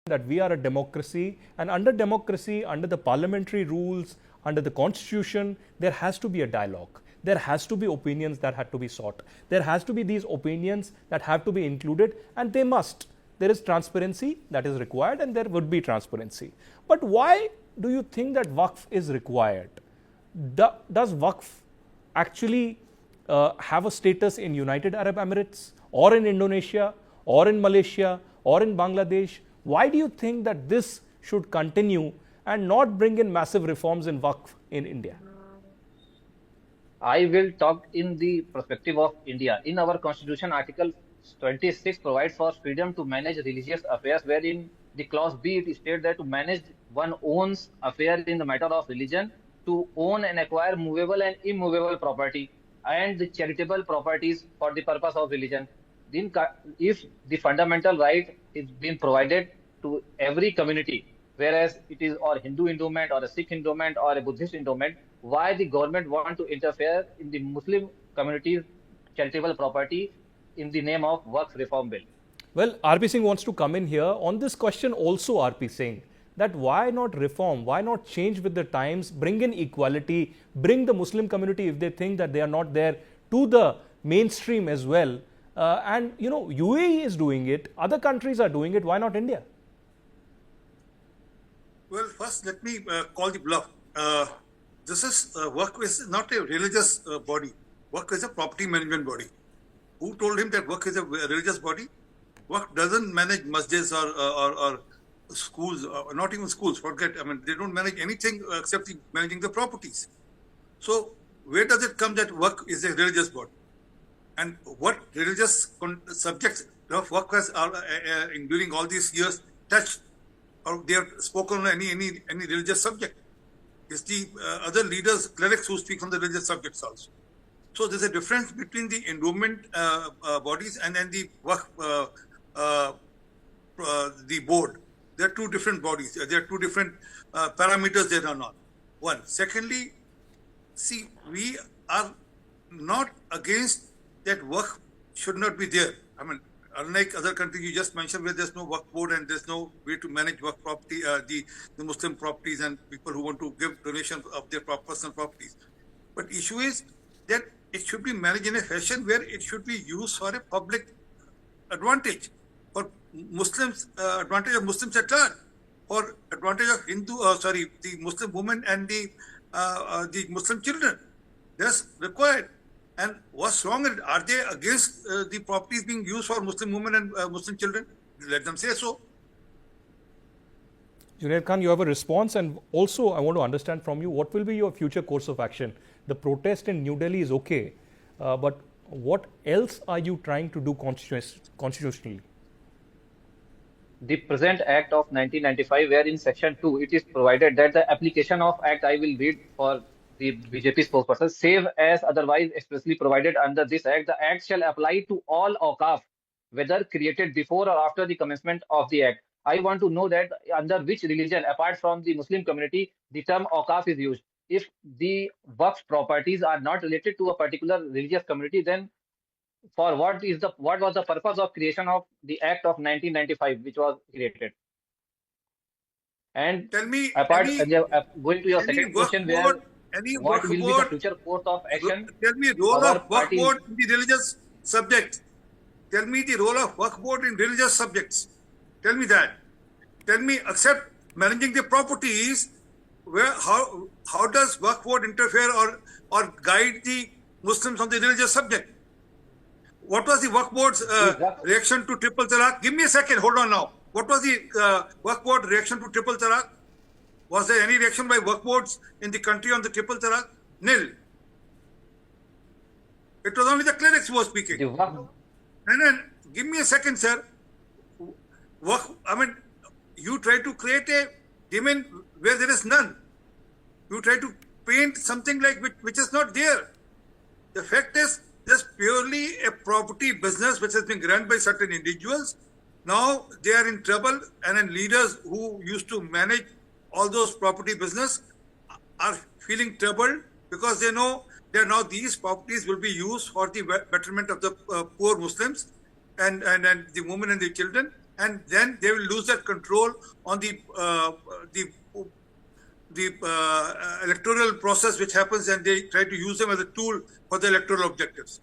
that we are a democracy, and under democracy, under the parliamentary rules, under the constitution, there has to be a dialogue. There has to be opinions that have to be sought. There has to be these opinions that have to be included, and they must. There is transparency that is required, and there would be transparency. But why do you think that Waqf is required? Does Waqf actually have a status in United Arab Emirates or in Indonesia or in Malaysia or in Bangladesh? Why do you think that this should continue and not bring in massive reforms in Waqf in India? I will talk in the perspective of India. In our constitution, Article 26 provides for freedom to manage religious affairs, wherein the clause B it states that to manage one owns affair in the matter of religion, to own and acquire movable and immovable property and the charitable properties for the purpose of religion. Then, if the fundamental right is being provided to every community, whereas it is or Hindu endowment or a Sikh endowment or a Buddhist endowment, why the government want to interfere in the Muslim community's charitable property in the name of Waqf Reform Bill? Well, RP Singh wants to come in here on this question also. RP Singh, that why not reform, why not change with the times, bring in equality, bring the Muslim community, if they think that they are not there, to the mainstream as well. And you know, UAE is doing it, other countries are doing it, why not India? Well, first let me call the bluff. This is Waqf is not a religious body. Waqf is a property management body. Who told him that Waqf is a religious body? Waqf doesn't manage masjids or schools, not even schools, forget. I mean, they don't manage anything except managing the properties. So where does it come that Waqf is a religious body? And what religious subjects of Waqf has during all these years touched, or they have spoken on any religious subject? It's the other leaders, clerics who speak on the religious subjects also. So there's a difference between the endowment bodies and then the Waqf, the board. They're two different bodies. There are two different parameters they run on. One. Secondly, see, we are not against that Waqf should not be there. I mean, unlike other countries you just mentioned where there's no Waqf board and there's no way to manage Waqf property, the Muslim properties and people who want to give donations of their personal properties. But issue is that it should be managed in a fashion where it should be used for a public advantage, for Muslims, advantage of Muslims at large, for advantage of the Muslim women and the Muslim children. That's required. And what's wrong? Are they against the properties being used for Muslim women and Muslim children? Let them say so. Junaid Khan, you have a response, and also I want to understand from you, what will be your future course of action? The protest in New Delhi is okay, but what else are you trying to do constitutionally? The present Act of 1995, where in Section 2 it is provided that the application of Act, I will read for the BJP spokesperson, save as otherwise expressly provided under this Act, the Act shall apply to all Awqaf, whether created before or after the commencement of the Act. I want to know that under which religion, apart from the Muslim community, the term Awqaf is used. If the Waqf properties are not related to a particular religious community, then for what was the purpose of creation of the Act of 1995, which was created? And tell me, going to your second question, where what will be the future course of action? Tell me role of Waqf board in the religious subjects. Tell me the role of Waqf board in religious subjects. Tell me that. Tell me, except managing the properties, how does Waqf board interfere or guide the Muslims on the religious subject? What was the Waqf board's reaction to triple talaq? Give me a second. Hold on now. What was the Waqf board reaction to triple talaq? Was there any reaction by Waqf boards in the country on the triple talaq? Nil. It was only the clerics who were speaking. And then, give me a second, sir. You try to create a demand where there is none. You try to paint something like which is not there. The fact is, just purely a property business which has been run by certain individuals. Now they are in trouble, and then leaders who used to manage all those property business are feeling troubled because they know that now these properties will be used for the betterment of the poor Muslims and the women and the children. and then they will lose that control on the electoral process which happens, and they try to use them as a tool for the electoral objectives.